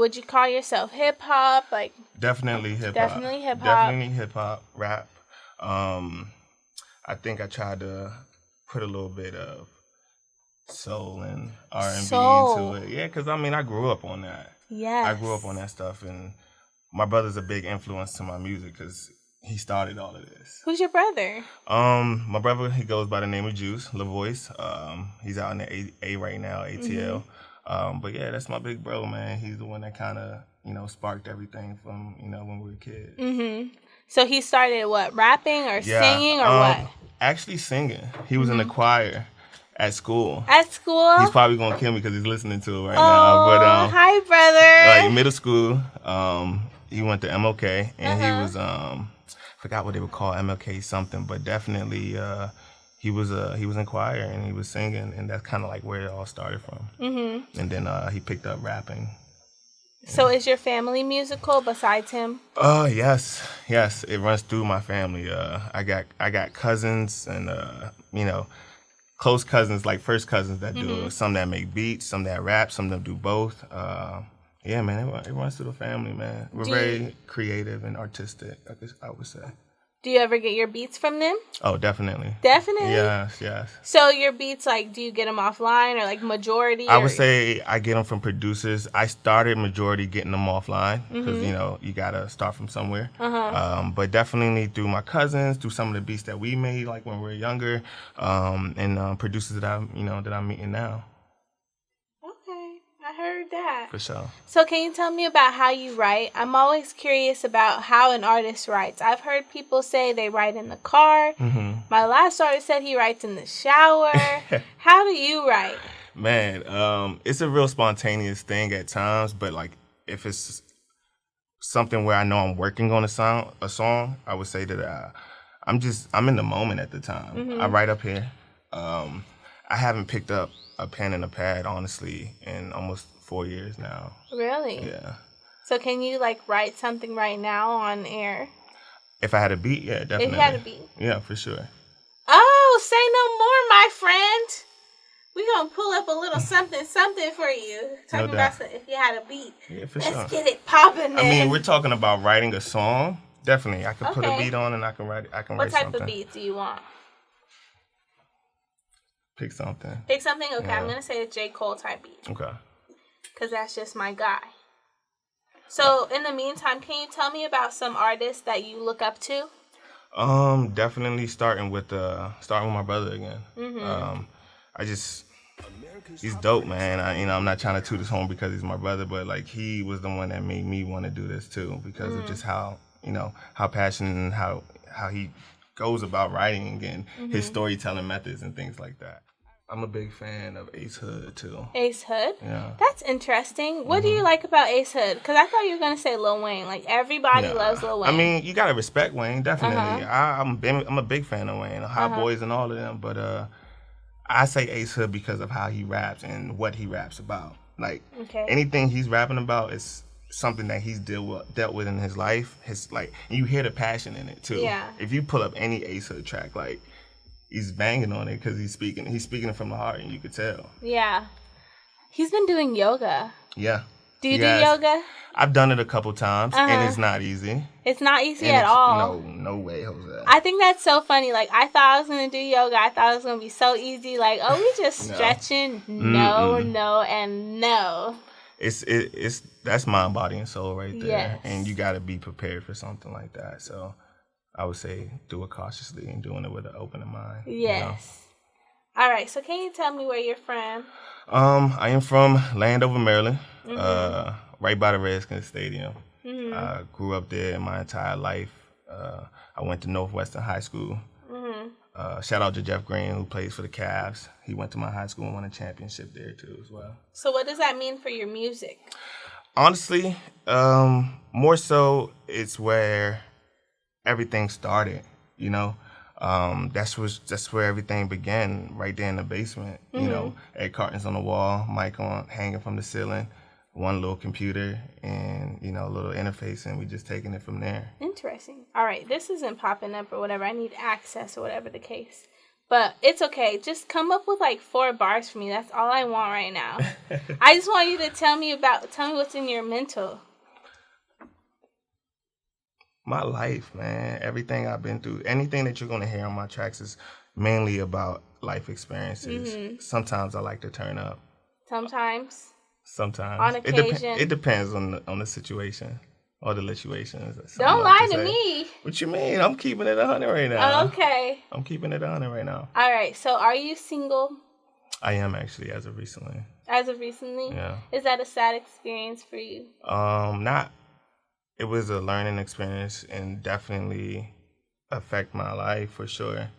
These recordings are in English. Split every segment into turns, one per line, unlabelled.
would you call yourself hip hop? Like
definitely hip hop.
Definitely hip hop.
Definitely hip hop, rap. I think I tried to put a little bit of soul and R&B into it. Yeah, because I mean, I grew up on that.
Yes.
I grew up on that stuff, and my brother's a big influence to my music because he started all of this.
Who's your brother?
My brother, he goes by the name of Juice, LaVoice. He's out in the A right now, ATL. But yeah, that's my big bro, man. He's the one that kind of, sparked everything from, when we were kids.
Mm-hmm. So he started what, rapping or singing or what?
Actually singing. He was in the choir at school.
At school?
He's probably going to kill me because he's listening to it right now.
Oh, hi, brother.
Middle school, he went to MLK, and he was, forgot what they would call MLK something, but definitely he was in choir and he was singing, and that's kind of like where it all started from. Mm-hmm. And then he picked up rapping.
So is your family musical besides him?
Yes, it runs through my family. I got cousins and close cousins, like first cousins that do some that make beats, some that rap, some that do both. Yeah, man, it runs through the family, man. We're very creative and artistic, I would say.
Do you ever get your beats from them?
Oh, definitely.
Definitely?
Yes.
So your beats, like, do you get them offline or, like, majority?
I would say I get them from producers. I started majority getting them offline because, you got to start from somewhere. But definitely through my cousins, through some of the beats that we made, like, when we were younger, and producers that I'm meeting now.
I heard that.
For sure.
So can you tell me about how you write? I'm always curious about how an artist writes. I've heard people say they write in the car. Mm-hmm. My last artist said he writes in the shower. How do you write?
Man, it's a real spontaneous thing at times, but like if it's something where I know I'm working on a song, I would say that I'm in the moment at the time. Mm-hmm. I write up here. I haven't picked up a pen and a pad, honestly, in almost 4 years now.
Really?
Yeah.
So can you, like, write something right now on air?
If I had a beat, yeah, definitely.
If you had a beat?
Yeah, for sure.
Oh, say no more, my friend. We're going to pull up a little something for you. Talking about if you had a beat.
Yeah, for
Let's
sure.
Let's get it popping.
I mean, we're talking about writing a song. Definitely. I could put a beat on and I can write something.
What type of beat do you want?
Pick something.
Pick something? Okay, yeah. I'm going to say a J. Cole type beat.
Okay.
Because that's just my guy. So, in the meantime, can you tell me about some artists that you look up to?
Definitely starting with my brother again. Mm-hmm. He's dope, man. I'm not trying to toot his horn because he's my brother, but like he was the one that made me want to do this too because of just how passionate and how he goes about writing and his storytelling methods and things like that. I'm a big fan of Ace Hood, too. Ace Hood? Yeah.
That's interesting. What do you like about Ace Hood? Because I thought you were going to say Lil Wayne. Like, everybody loves Lil Wayne.
I mean, you got to respect Wayne, definitely. I'm a big fan of Wayne, Hot Boys and all of them. But I say Ace Hood because of how he raps and what he raps about. Like, anything he's rapping about is something that he's dealt with in his life. You hear the passion in it, too. Yeah. If you pull up any Ace Hood track, like, he's banging on it because he's speaking it from the heart, and you could tell.
Yeah. He's been doing yoga.
Yeah.
Do you do yoga?
I've done it a couple times, and it's not easy.
It's not easy at all.
No way, Jose.
I think that's so funny. Like, I thought I was going to do yoga. I thought it was going to be so easy. Like, oh, we just stretching. No, and no.
That's mind, body, and soul right there.
Yes.
And you got to be prepared for something like that. So I would say do it cautiously and doing it with an open mind.
Yes. All right. So can you tell me where you're from?
I am from Landover, Maryland, right by the Redskins Stadium. Mm-hmm. I grew up there my entire life. I went to Northwestern High School. Mm-hmm. Shout out to Jeff Green, who plays for the Cavs. He went to my high school and won a championship there, too, as well. So
what does that mean for your music?
Honestly, more so it's where everything started, That's where everything began, right there in the basement, Ed cartons on the wall, mic hanging from the ceiling, one little computer, and, a little interface, and we just taking it from there.
Interesting. All right, this isn't popping up or whatever. I need access or whatever the case. But it's okay. Just come up with like 4 bars for me. That's all I want right now. I just want you to tell me what's in your mental.
My life, man. Everything I've been through. Anything that you're going to hear on my tracks is mainly about life experiences. Mm-hmm. Sometimes I like to turn up. Sometimes. On occasion. It depends on the situation. Or the situations.
Don't lie to me.
What you mean? I'm keeping it 100 right now.
Oh, okay.
I'm keeping it 100 right now.
All right. So are you single?
I am actually, as of recently.
As of recently?
Yeah.
Is that a sad experience for you?
It was a learning experience and definitely affect my life for sure.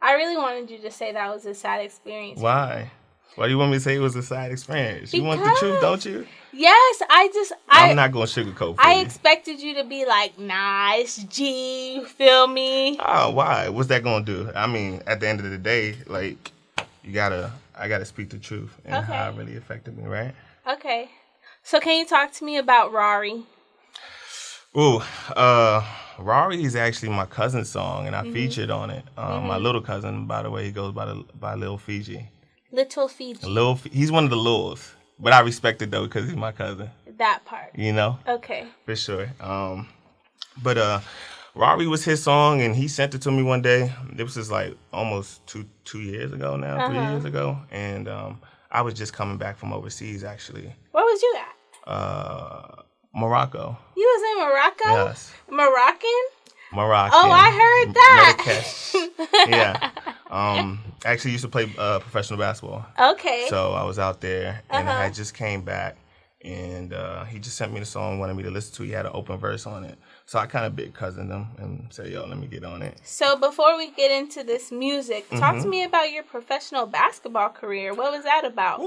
I really wanted you to say that was a sad experience.
Why? Why do you want me to say it was a sad experience? You want the truth, don't you?
Yes,
I'm not going to sugarcoat for
I
you.
expected you to be like, nice, G, you feel me?
Oh, why? What's that going to do? I mean, at the end of the day, like, I got to speak the truth and how it really affected me, right?
Okay. So can you talk to me about Rari?
Ooh, Rari is actually my cousin's song, and I featured on it. My little cousin, by the way, he goes by Lil Fiji.
Little Fiji.
He's one of the Lils, but I respect it though because he's my cousin.
That part.
You know?
Okay.
For sure. But Rari was his song, and he sent it to me one day. It was just like almost two years ago now, 3 years ago, and I was just coming back from overseas actually.
Where was you at?
Morocco.
You was in Morocco?
Yes.
Moroccan?
Oh,
I heard that.
Marrakesh. Yeah. Actually used to play professional basketball.
Okay.
So I was out there, and I just came back, and he just sent me the song, wanted me to listen to it. He had an open verse on it. So I kind of big cousined him and said, yo, let me get on it.
So before we get into this music, talk to me about your professional basketball career. What was that about?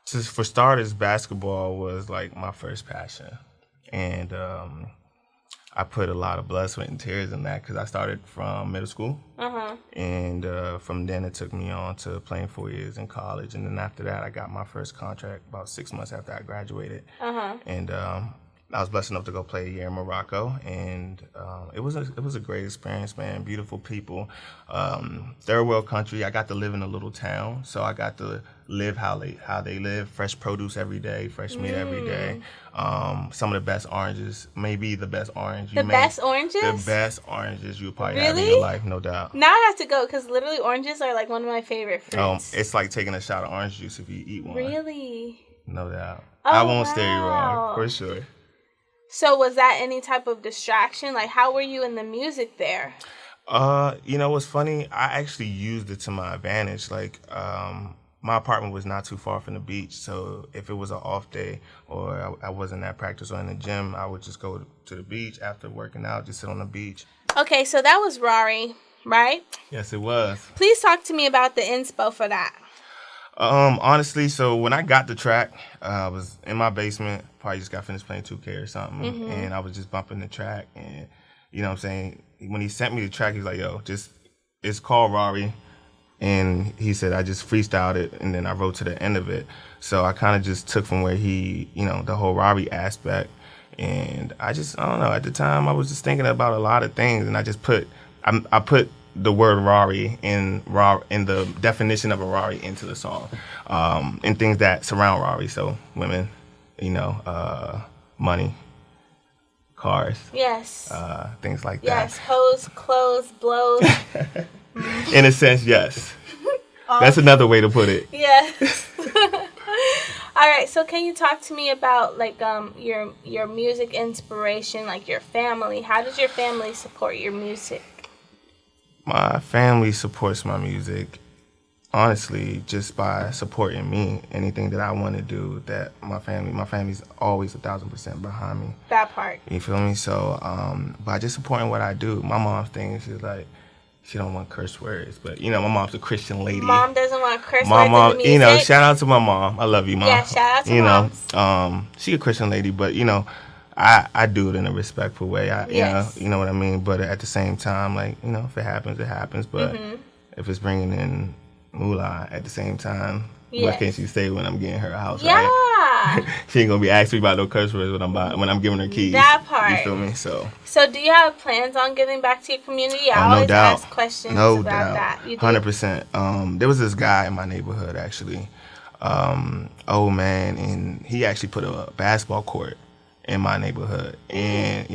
Just for starters, basketball was like my first passion. And I put a lot of blood, sweat, and tears in that because I started from middle school. And from then it took me on to playing 4 years in college. And then after that, I got my first contract about 6 months after I graduated. And I was blessed enough to go play a year in Morocco. And it was a great experience, man. Beautiful people. Third world country. I got to live in a little town. So I got to live how they live. Fresh produce every day, fresh meat every day. Some of the best oranges, maybe the best orange.
The best oranges?
The best oranges you'll probably have in your life, no doubt.
Now I have to go because literally oranges are like one of my favorite fruits.
It's like taking a shot of orange juice if you eat one.
Really?
No doubt.
Oh,
I won't steer you wrong, for sure.
So was that any type of distraction? Like, how were you in the music there?
You know what's funny? I actually used it to my advantage. Like, my apartment was not too far from the beach, so if it was an off day or I wasn't at practice or in the gym, I would just go to the beach after working out, just sit on the beach. Okay,
so that was Rari, right?
Yes, it was.
Please talk to me about the inspo for that.
Honestly, so when I got the track, I was in my basement, probably just got finished playing 2K or something, and I was just bumping the track, and you know what I'm saying? When he sent me the track, he was like, yo, it's called Rari. And he said, I just freestyled it, and then I wrote to the end of it. So I kind of just took from where he, the whole Rari aspect. And I don't know, at the time, I was just thinking about a lot of things. And I just put the word Rari in the definition of a Rari into the song. And things that surround Rari. So women, money, cars.
Yes.
Things like that.
Yes, hoes, clothes, blows.
In a sense, yes. That's another way to put it.
Yes. All right. So, can you talk to me about like your music inspiration, like your family? How does your family support your music?
My family supports my music, honestly, just by supporting me. Anything that I want to do, that my family's always 1,000% behind me.
That part.
You feel me? So, by just supporting what I do, my mom's thing is just like, she don't want curse words, but my mom's a Christian lady.
Mom doesn't want curse
my
words
mom,
in the music.
Shout out to my mom. I love you, Mom.
Yeah, shout out to moms.
She a Christian lady, but I do it in a respectful way.
Yes.
You know what I mean. But at the same time, like if it happens, it happens. But if it's bringing in moolah at the same time, what can she say when I'm getting her a house?
Yeah.
Right? She ain't gonna be asking me about no curse words when I'm giving her keys.
That part.
You feel me? So
do you have plans on giving back to your community? I always ask questions about that.
100%. There was this guy in my neighborhood, actually. Old man, and he actually put a basketball court in my neighborhood. And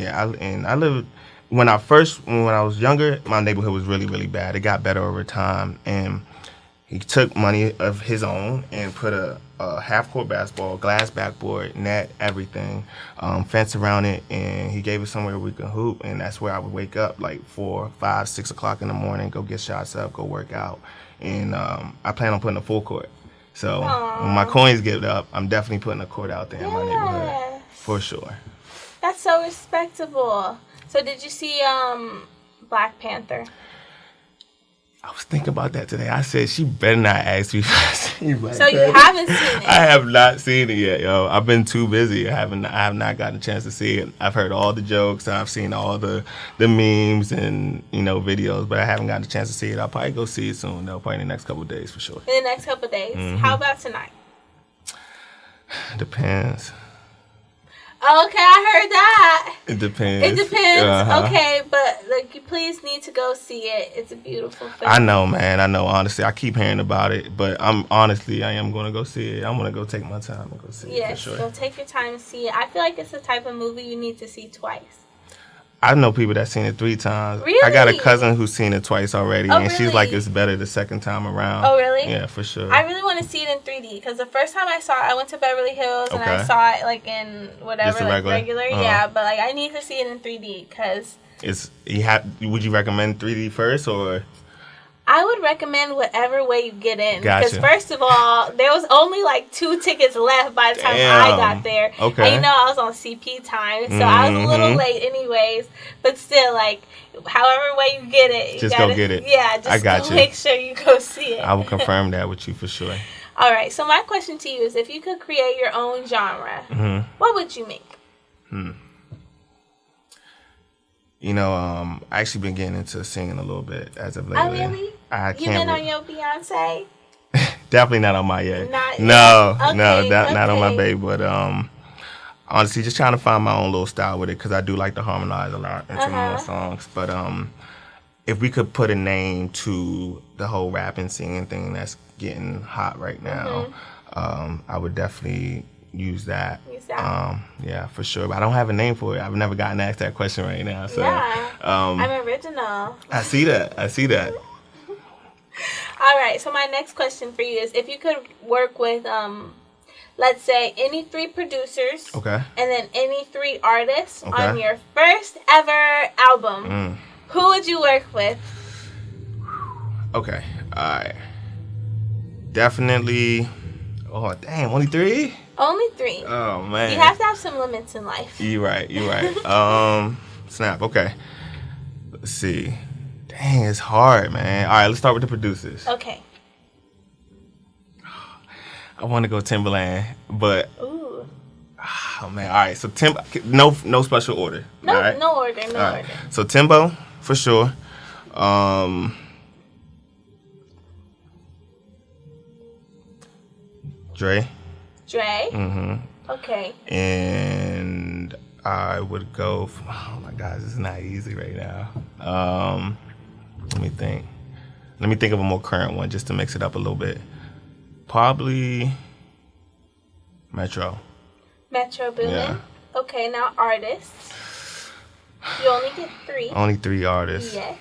I lived when I was younger, my neighborhood was really, really bad. It got better over time, and he took money of his own and put a half-court basketball, glass backboard, net, everything, fence around it, and he gave us somewhere we could hoop, and that's where I would wake up like 4, 5, 6 o'clock in the morning, go get shots up, go work out, and I plan on putting a full court. So when my coins get up, I'm definitely putting a court out there in my neighborhood, for sure.
That's so respectable. So did you see Black Panther?
I was thinking about that today. I said she better not ask me if I seen Black
Panther. So you haven't seen it?
I have not seen it yet, yo. I've been too busy. I have not gotten a chance to see it. I've heard all the jokes. I've seen all the memes and videos, but I haven't gotten a chance to see it. I'll probably go see it soon, though. Probably in the next couple of days, for sure.
In the next couple of days. Mm-hmm. How about tonight?
Depends.
Okay, I heard that.
It depends.
Okay, but you please need to go see it. It's a beautiful film.
I know, man. I know. Honestly, I keep hearing about it, but I am going to go see it. I'm going to go take my time and go see it.
Yes,
for sure.
Go take your time and see it. I feel like it's the type of movie you need to see twice.
I know people that's seen it 3 times.
Really?
I got a cousin who's seen it twice already, and
really?
she's like, it's better the second time around.
Oh, really?
Yeah, for sure.
I really want to see it in 3D, because the first time I saw it, I went to Beverly Hills, and I saw it in whatever, regular. Uh-huh. Yeah, but I need to see it in 3D, because...
Would you recommend 3D first, or...
I would recommend whatever way you get in.
Gotcha.
Because first of all, there was only 2 tickets left by the time I got there.
Okay.
And I was on CP time, so I was a little late anyways. But still, however way you get it.
Just go get it.
Yeah, just make sure you go see it.
I will confirm that with you for sure.
All right, so my question to you is, if you could create your own genre, what would you make?
I actually been getting into singing a little bit as of lately.
Oh, really? You been on your Beyonce?
Definitely not on my yet.
Not
no,
yet?
No, not on my baby. But honestly, just trying to find my own little style with it, because I do like to harmonize a lot into my songs. But if we could put a name to the whole rap and singing thing that's getting hot right now, I would definitely use that. Yeah, for sure. But I don't have a name for it. I've never gotten asked that question right now. So,
I'm original.
I see that.
All right. So my next question for you is, if you could work with, let's say, any 3 producers,
okay,
and then any 3 artists on your first ever album, who would you work with?
Okay. All right. Definitely. Oh, damn. Only 3?
Only 3.
Oh, man.
You have to have some limits in life.
You're right. Snap. Okay. Let's see. Dang, it's hard, man. All right, let's start with the producers.
Okay.
I want to go Timbaland, but...
Ooh.
Oh, man. All right, so no special order.
No,
all right?
No order. Order.
So Timbo, for sure. Dre.
Okay.
And I would go oh my gosh, this is not easy right now. Let me think of a more current one just to mix it up a little bit. Probably Metro Boomin.
Yeah. Okay, now artists. You only get 3.
Only 3 artists.
Yes.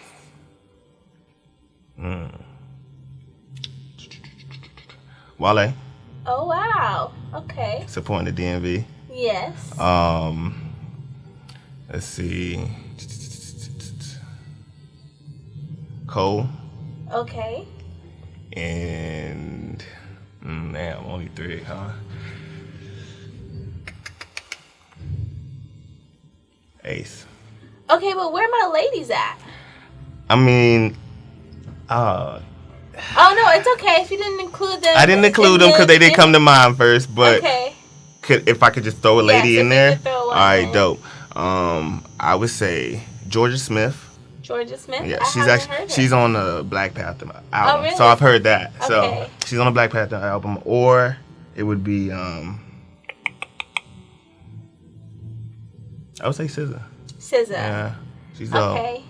Wale.
Oh, wow. Okay.
Supporting the DMV.
Yes.
Let's see. Cole.
Okay.
And damn, only 3, huh? Ace.
Okay, but where my ladies at?
I mean,
oh no, it's okay if you didn't include them.
I didn't include them because they didn't come to mind first. But
okay.
If I could just throw a lady in there,
all
right, dope. I would say Georgia Smith.
Georgia Smith.
Yeah, she's on the Black Panther album.
Oh, really?
So I've heard that.
Okay.
So she's on the Black Panther album, or it would be I would say SZA.
SZA.
Yeah, she's dope.
Okay.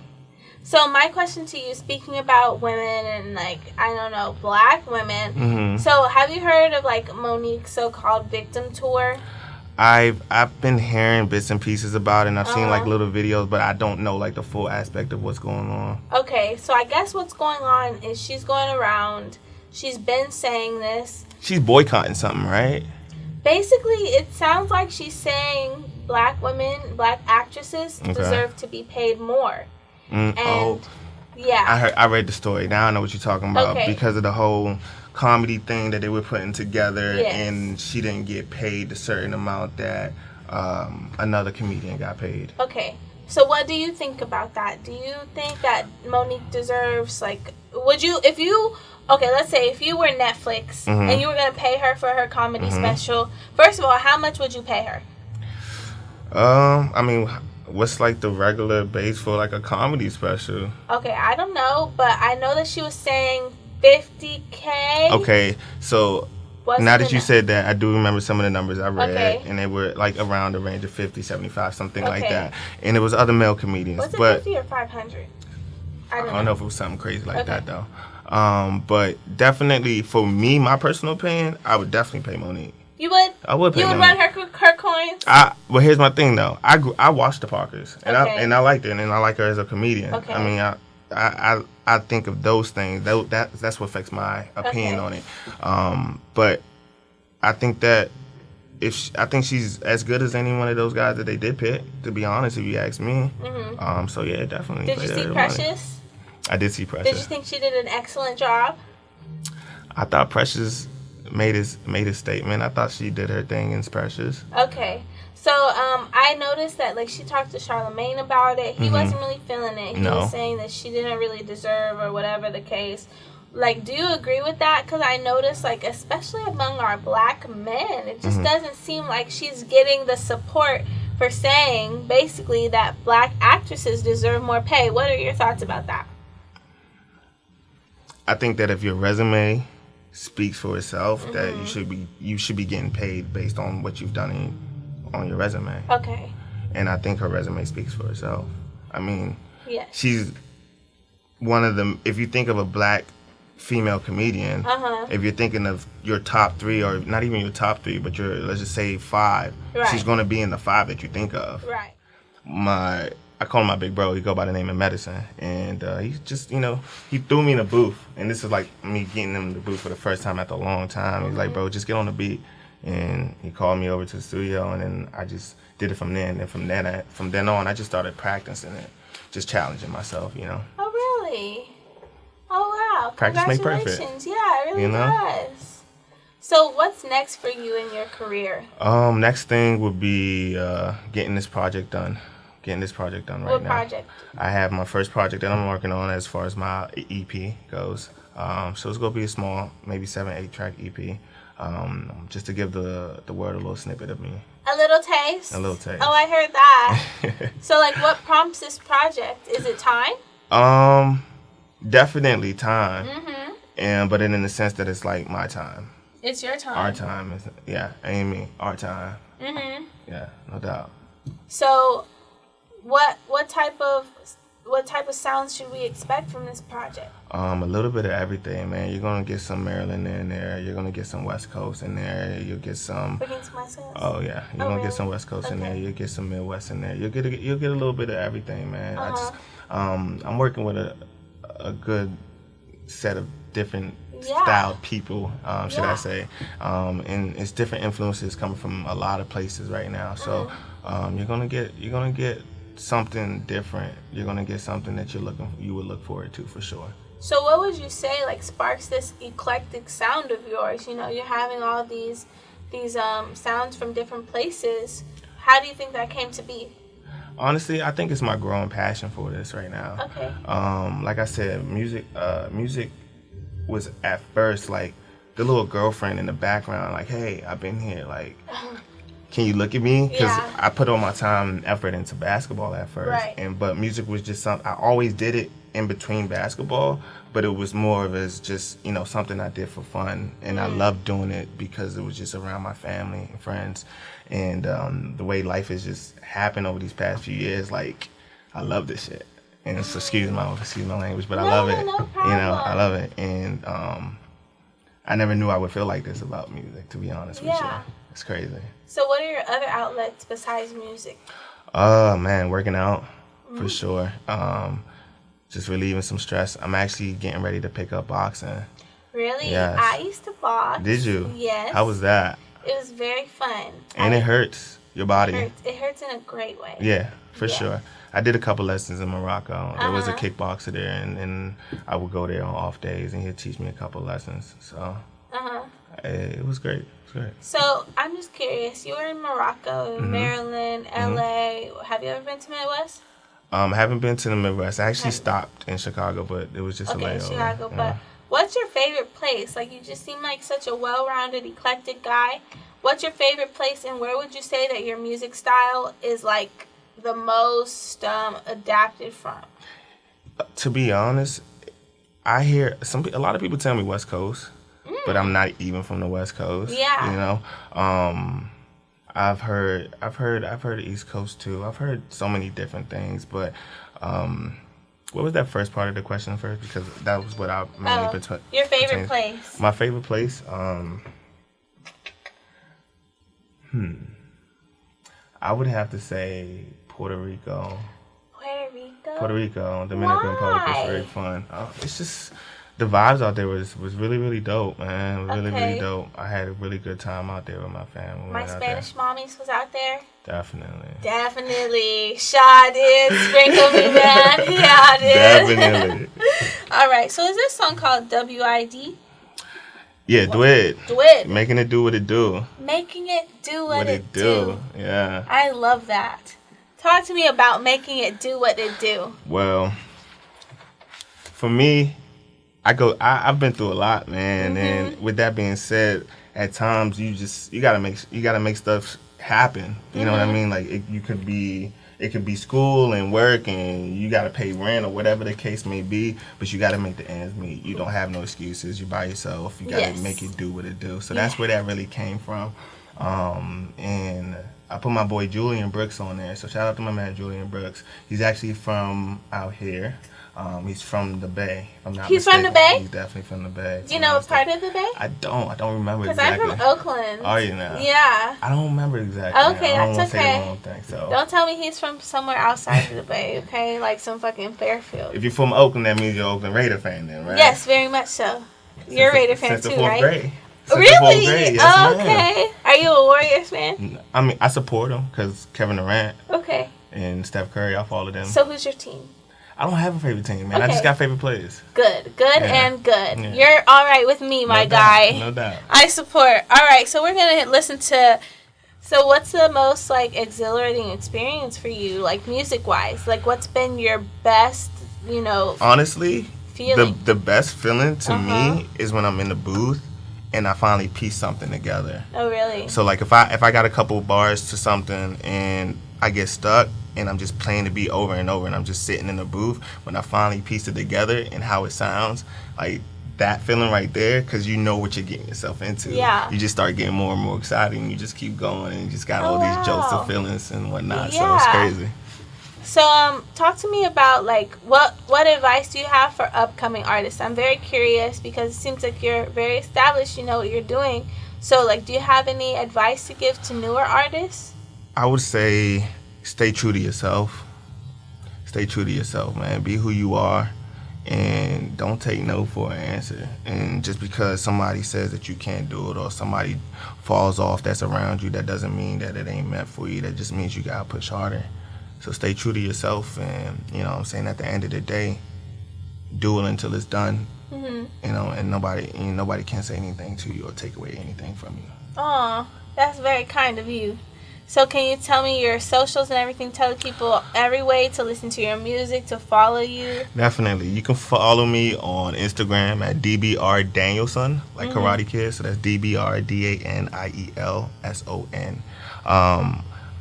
So my question to you, speaking about women and like, I don't know, black women. Mm-hmm. So have you heard of like Monique's so-called Victim Tour?
I've been hearing bits and pieces about it, and I've seen like little videos, but I don't know like the full aspect of what's going on.
Okay, so I guess what's going on is she's going around. She's been saying this. She's
boycotting something, right?
Basically, it sounds like she's saying black women, black actresses deserve to be paid more. And yeah,
I read the story. Now I know what you're talking about because of the whole comedy thing that they were putting together, and she didn't get paid the certain amount that another comedian got paid.
Okay, so what do you think about that? Do you think that Monique deserves, like, would you, if you, okay, let's say if you were Netflix and you were going to pay her for her comedy special, first of all, how much would you pay her?
I mean, what's like the regular base for like a comedy special?
Okay, I don't know, but I know that she was saying $50K.
Okay, so now that you said that, I do remember some of the numbers I read, and they were like around the range of 50, 75, something like that. And it was other male comedians.
Was it 50 or 500?
I don't know if it was something crazy like that though. But definitely for me, my personal opinion, I would definitely pay Monique.
You would?
I would pay
You would
Monique.
run her coins?
Well, here's my thing though. I watched the Parkers, and I liked it, and I like her as a comedian. I mean, I think of those things. That's what affects my opinion on it. But I think that I think she's as good as any one of those guys that they did pick. To be honest, if you ask me. So yeah, definitely.
Did you see Precious?
I did see Precious.
Did you think she did an excellent job?
I thought Precious made his statement. I thought she did her thing in Precious.
Okay. So, I noticed that, like, she talked to Charlamagne about it. He wasn't really feeling it. He was saying that she didn't really deserve, or whatever the case. Like, do you agree with that? Because I noticed, like, especially among our black men, it just doesn't seem like she's getting the support for saying, basically, that black actresses deserve more pay. What are your thoughts about that?
I think that if your resume speaks for itself, that you should be getting paid based on what you've done on your resume.
Okay.
And I think her resume speaks for itself. I mean, she's one of them. If you think of a black female comedian, if you're thinking of your top 3, or not even your top 3, but your, let's just say 5, she's going to be in the 5 that you think of.
Right.
I call him my big bro. He go by the name of Medicine, and he's just, he threw me in a booth, and this is like me getting him in the booth for the first time after a long time. He's like, bro, just get on the beat. And he called me over to the studio, and then I just did it from there. And then from then on, I just started practicing it, just challenging myself,
Oh, really? Oh, wow.
Practice make perfect.
Congratulations. Yeah, it really does. So what's next for you in your career?
Next thing would be getting this project done. Right now.
What project?
I have my first project that I'm working on as far as my EP goes. So it's going to be a small, maybe 7-8 track EP. Just to give the world a little snippet of me.
A little taste?
A little taste.
Oh, I heard that. So, like, what prompts this project? Is it time?
Definitely time. But in the sense that it's like my time.
It's your time.
Our time. Amy, our time. Yeah, no doubt.
So, what type of sounds should we expect from this project?
A little bit of everything, man. You're gonna get some Maryland in there. You're gonna get some West Coast in there. You'll get some.
We're getting some West Coast.
Oh yeah, you're gonna get some West Coast in there. You'll get some Midwest in there. You'll get a little bit of everything, man. I'm working with a good set of different styled people, should I say? And it's different influences coming from a lot of places right now. So you're gonna get something different. You're gonna get something that you would look forward to for sure.
So what would you say like sparks this eclectic sound of yours? You're having all these sounds from different places. How do you think that came to be?
Honestly, I think it's my growing passion for this right now.
Okay.
Like I said, music was at first like the little girlfriend in the background, like, hey, I've been here, like can you look at me? Because
Yeah.
I put all my time and effort into basketball at first.
Right.
But music was just something, I always did it in between basketball, but it was more of as just, you know, something I did for fun. And I loved doing it because it was just around my family and friends. And the way life has just happened over these past few years, like, I love this shit. And it's, excuse my language, but I love it.
No problem.
You know, I love it. And I never knew I would feel like this about music, to be honest with you. It's crazy.
So what are your other outlets besides music?
Man, working out, for sure. Just relieving some stress. I'm actually getting ready to pick up boxing.
Really?
Yes.
I used to box.
Did you?
Yes.
How was that?
It was very fun.
And it hurts your body.
It hurts in a great way.
Yeah, for sure. I did a couple lessons in Morocco. There was a kickboxer there, and I would go there on off days, and he'd teach me a couple lessons. So it was great.
So I'm just curious. You were in Morocco, Maryland, LA. Have you ever been to Midwest?
I haven't been to the Midwest. I actually stopped in Chicago, but it was just a layover.
Okay, Chicago. But what's your favorite place? Like, you just seem like such a well-rounded, eclectic guy. What's your favorite place, and where would you say that your music style is, like, the most adapted from?
To be honest, I hear a lot of people tell me West Coast, but I'm not even from the West Coast.
Yeah.
You know, I've heard the East Coast too. I've heard so many different things, but what was that first part of the question first? Because that was what I mainly
your favorite place.
My favorite place. I would have to say Puerto Rico. Puerto Rico, Dominican Republic was very fun. It's just the vibes out there was really, really dope, man. Really, really dope. I had a really good time out there with my family.
My Spanish mommies was out there.
Definitely.
Shaw did. Sprinkle me, man. Yeah, I did.
Definitely.
All right. So is this song called W.I.D.?
Yeah, Duet. Making it do what it do.
Making it do what it do.
Yeah.
I love that. Talk to me about making it do what it do.
Well, for me, I've been through a lot, man. And with that being said, at times you gotta make stuff happen. You know what I mean? Like it could be school and work, and you gotta pay rent or whatever the case may be. But you gotta make the ends meet. You don't have no excuses. You're by yourself. You gotta make it do what it do. So that's where that really came from. And I put my boy Julian Brooks on there. So shout out to my man Julian Brooks. He's actually from out here. He's from the Bay. If I'm not
He's
mistaken.
from the Bay?
He's definitely from the Bay.
Do you know what part of the Bay?
I don't remember
Because
exactly.
I'm from Oakland.
Are you now?
Yeah.
I don't remember exactly.
Okay,
I don't
that's
want to say the wrong thing. So
don't tell me he's from somewhere outside of the Bay, okay? Like some fucking Fairfield.
if you're from Oakland, that means you're an Oakland Raider fan then, right?
Yes, very much so. You're a Raider fan too, right?
Grade.
Really?
Grade. Yes,
okay. Are you a Warriors fan?
I mean, I support them because Kevin Durant
Okay.
and Steph Curry, I follow them.
So who's your team?
I don't have a favorite team, man. I just got favorite players.
Good and good.
Yeah.
You're all right with me, my guy.
No doubt.
I support. All right, so we're going to listen to... So what's the most, like, exhilarating experience for you, like, music-wise? Like, what's been your best, you know...
Honestly,
feeling?
the best feeling to me is when I'm in the booth and I finally piece something together.
Oh, really?
So, like, if I got a couple bars to something and I get stuck and I'm just playing the beat over and over and I'm just sitting in the booth, when I finally piece it together and how it sounds, like, that feeling right there, because you know what you're getting yourself into.
Yeah.
You just start getting more and more excited and you just keep going and you just got all these jokes and feelings and whatnot.
Yeah.
So it's crazy.
So, talk to me about, like, what advice do you have for upcoming artists? I'm very curious because it seems like you're very established, you know what you're doing. So, like, do you have any advice to give to newer artists?
I would say stay true to yourself. Stay true to yourself, man. Be who you are and don't take no for an answer. And just because somebody says that you can't do it or somebody falls off that's around you, that doesn't mean that it ain't meant for you. That just means you gotta push harder. So stay true to yourself, and you know what I'm saying, at the end of the day, do it until it's done. You know, and nobody can say anything to you or take away anything from you.
Aw, that's very kind of you. So can you tell me your socials and everything? Tell the people every way to listen to your music, to follow you.
Definitely. You can follow me on Instagram at DBR Danielson, like Karate Kid. So that's DBR DANIELSON.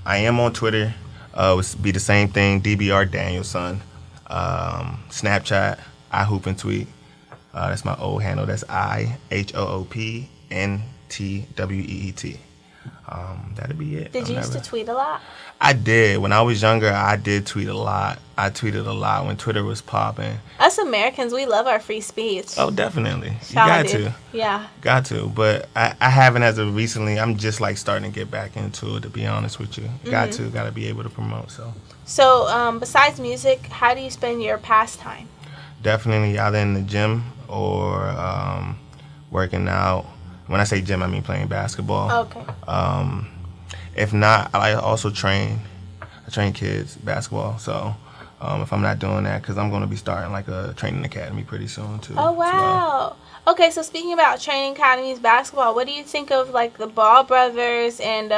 I am on Twitter. It would be the same thing, DBR Danielson. Snapchat, I Hoop and Tweet. That's my old handle. That's IHOOPNTWEET. That'd be it.
Did you used to tweet a lot?
I did. When I was younger, I did tweet a lot. I tweeted a lot when Twitter was popping.
Us Americans, we love our free speech.
Oh, definitely. You got to.
Yeah.
Got to. But I haven't as of recently. I'm just like starting to get back into it, to be honest with you. Got to be able to promote.
So, besides music, how do you spend your pastime?
Definitely either in the gym or working out. When I say gym, I mean playing basketball.
Okay.
If not, I also train. I train kids basketball. So if I'm not doing that, because I'm going to be starting like a training academy pretty soon too.
Oh, wow. Okay, so speaking about training academies basketball, what do you think of like the Ball brothers and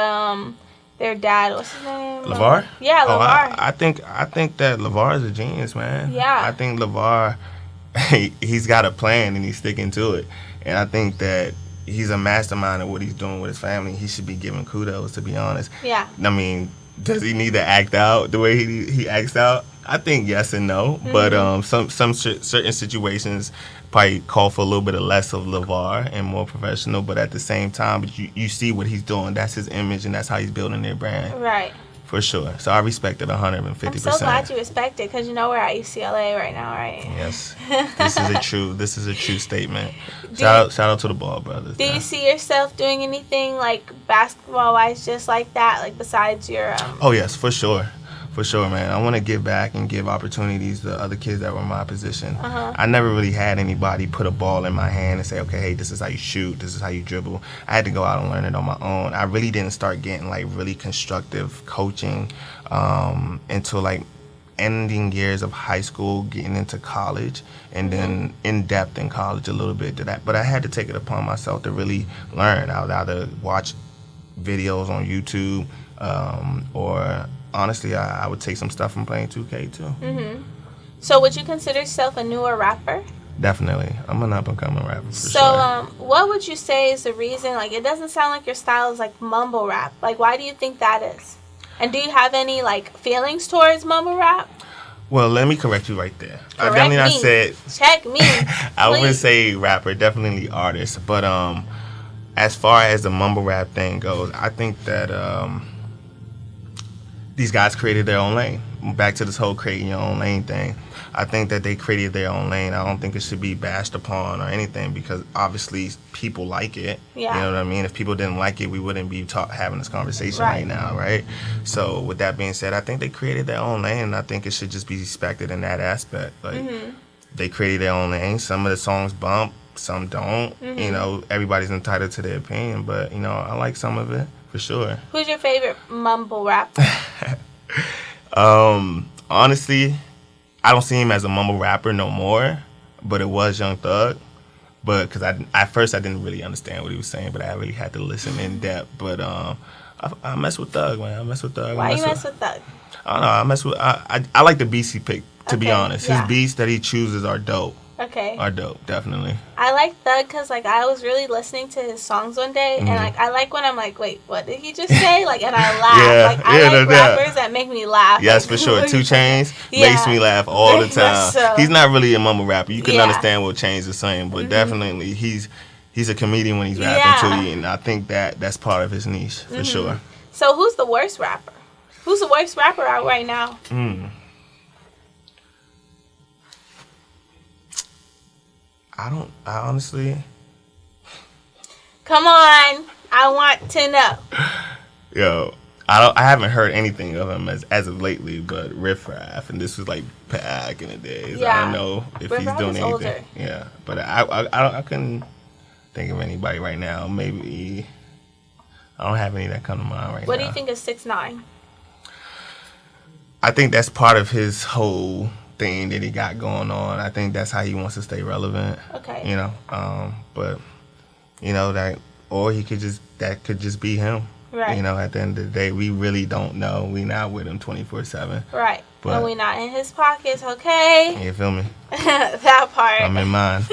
their dad? What's his name?
LeVar?
Yeah, LeVar.
I think that LeVar is a genius, man.
Yeah.
I think LeVar, he's got a plan and he's sticking to it. And I think that he's a mastermind of what he's doing with his family. He should be given kudos, to be honest.
Yeah.
I mean, does he need to act out the way he acts out? I think yes and no. But some certain situations probably call for a little bit of less of LeVar and more professional. But at the same time, you see what he's doing. That's his image, and that's how he's building their brand.
Right.
For sure. So I respect it 150%.
I'm so glad you respect it, because you know we're at UCLA right now, right?
Yes. This is a true statement. Shout out to the Ball brothers.
Do you see yourself doing anything like basketball-wise just like that, like besides your...
Oh, yes, for sure. For sure, man. I want to give back and give opportunities to other kids that were in my position. I never really had anybody put a ball in my hand and say, okay, hey, this is how you shoot, this is how you dribble. I had to go out and learn it on my own. I really didn't start getting like really constructive coaching until like ending years of high school, getting into college, and then in depth in college a little bit to that. But I had to take it upon myself to really learn. I would either watch videos on YouTube or... Honestly, I would take some stuff from playing 2K too.
So would you consider yourself a newer rapper?
Definitely. I'm an up-and-coming rapper for sure.
So what would you say is the reason, like it doesn't sound like your style is like mumble rap. Like why do you think that is? And do you have any like feelings towards mumble rap?
Well, let me correct you right there.
Correct
I definitely
me.
not said...
Check me.
I wouldn't say rapper, definitely artist. But as far as the mumble rap thing goes, I think that... these guys created their own lane. Back to this whole creating your own lane thing. I think that they created their own lane. I don't think it should be bashed upon or anything, because obviously people like it.
Yeah.
You know what I mean? If people didn't like it, we wouldn't be having this conversation right now, right? So with that being said, I think they created their own lane, and I think it should just be respected in that aspect. Like they created their own lane. Some of the songs bump, some don't. You know, everybody's entitled to their opinion, but you know, I like some of it. For sure.
Who's your favorite mumble rapper?
Honestly, I don't see him as a mumble rapper no more, but it was Young Thug. But because at first I didn't really understand what he was saying, but I really had to listen in depth. But I mess with Thug, man. I mess with Thug.
Why you mess with Thug?
I don't know. I mess with. I like the beats he picked. To be honest, his beats that he chooses are dope.
Okay.
Are dope, definitely.
I like Thug because, like, I was really listening to his songs one day, and, like, I like when I'm like, wait, what did he just say? Like, and I laugh. I like rappers that make me laugh.
Yes,
like,
for sure. 2 Chainz makes me laugh all the time. So. He's not really a mumble rapper. You can understand what Chainz is saying, but definitely he's a comedian when he's rapping to you, and I think that's part of his niche, for sure.
So who's the worst rapper? Who's the worst rapper out right now?
I honestly...
Come on. I want to know.
Yo, I haven't heard anything of him as of lately, but Riff Raff, and this was like back in the days. I don't know if
Riff
he's
Raff
doing anything.
Older.
Yeah, but I couldn't think of anybody right now. Maybe I don't have any that come to mind right now.
What do you think of 6ix9ine?
I think that's part of his whole thing that he got going on. I think that's how he wants to stay relevant.
Okay.
You know, but you know that, or that could just be him.
Right.
You know, at the end of the day, we really don't know. We not with him 24/7.
Right.
But
and we not in his pockets, okay?
You feel me?
That part.
I'm in mine.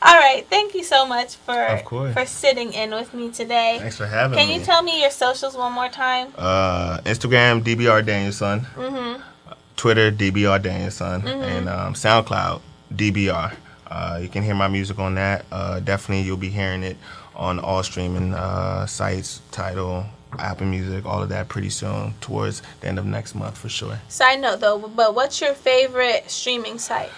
All right. Thank you so much
of course.
for sitting in with me today.
Thanks for having me.
Can you tell me your socials one more time?
Instagram, DBR Danielson.
Mm-hmm.
Twitter, DBR Danielson. And SoundCloud, DBR. You can hear my music on that. Definitely you'll be hearing it on all streaming sites, Tidal, Apple Music, all of that pretty soon, towards the end of next month for sure.
Side note though, but what's your favorite streaming site?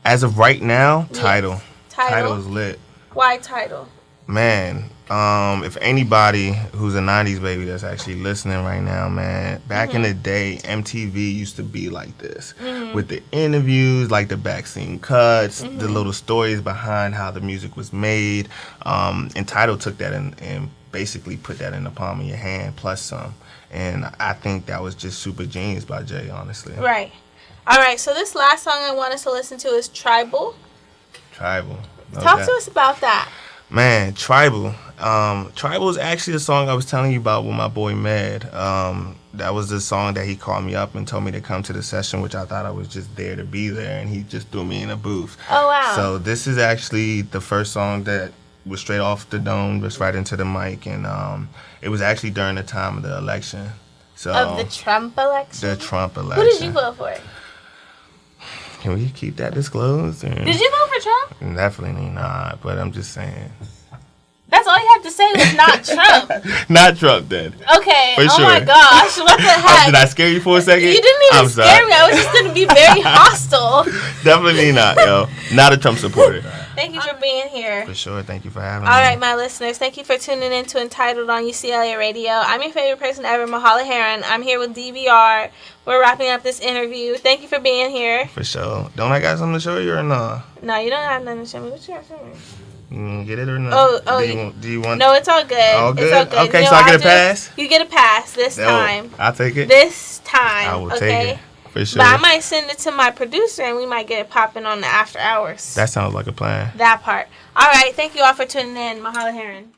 As of right now, Tidal.
Yes. Tidal
is lit.
Why Tidal?
Man, if anybody who's a 90s baby that's actually listening right now, man, back in the day, MTV used to be like this. With the interviews, like the backseat cuts, the little stories behind how the music was made. And Tidal took that and basically put that in the palm of your hand, plus some. And I think that was just super genius by Jay, honestly.
Right. All right, so this last song I want us to listen to is Tribal.
Tribal.
Talk to us about that.
Man, Tribal. Tribal is actually a song I was telling you about with my boy Mad. That was the song that he called me up and told me to come to the session, which I thought I was just there to be there, and he just threw me in a booth.
Oh, wow.
So this is actually the first song that was straight off the dome, just right into the mic, and it was actually during the time of the election. So
of the Trump election?
The Trump election.
Who did you vote for?
Can we keep that disclosed? Or?
Did you vote for Trump?
Definitely not, but I'm just saying.
That's all you have to say was not Trump.
Not Trump, then.
Okay.
For sure.
My gosh. What the heck?
Did I scare you for a second?
You didn't even scare me. I was just going to be very hostile.
Definitely not, yo. Not a Trump supporter.
Thank you for being here.
For sure. Thank you for having me.
All right, my listeners. Thank you for tuning in to Entitled on UCLA Radio. I'm your favorite person ever, Mahala Herron. I'm here with DBR. We're wrapping up this interview. Thank you for being here.
For sure. Don't I got something to show you or no?
No, you don't have nothing to show me. What you got to show me?
Get it or not? Do you want?
No, it's all good.
All good?
It's all good.
Okay,
you know,
so I get a pass?
You get a pass this time.
I'll take it.
This time.
I will
take
it. For sure.
But I might send it to my producer and we might get it popping on the after hours.
That sounds like a plan.
That part. All right. Thank you all for tuning in. Mahala Herron.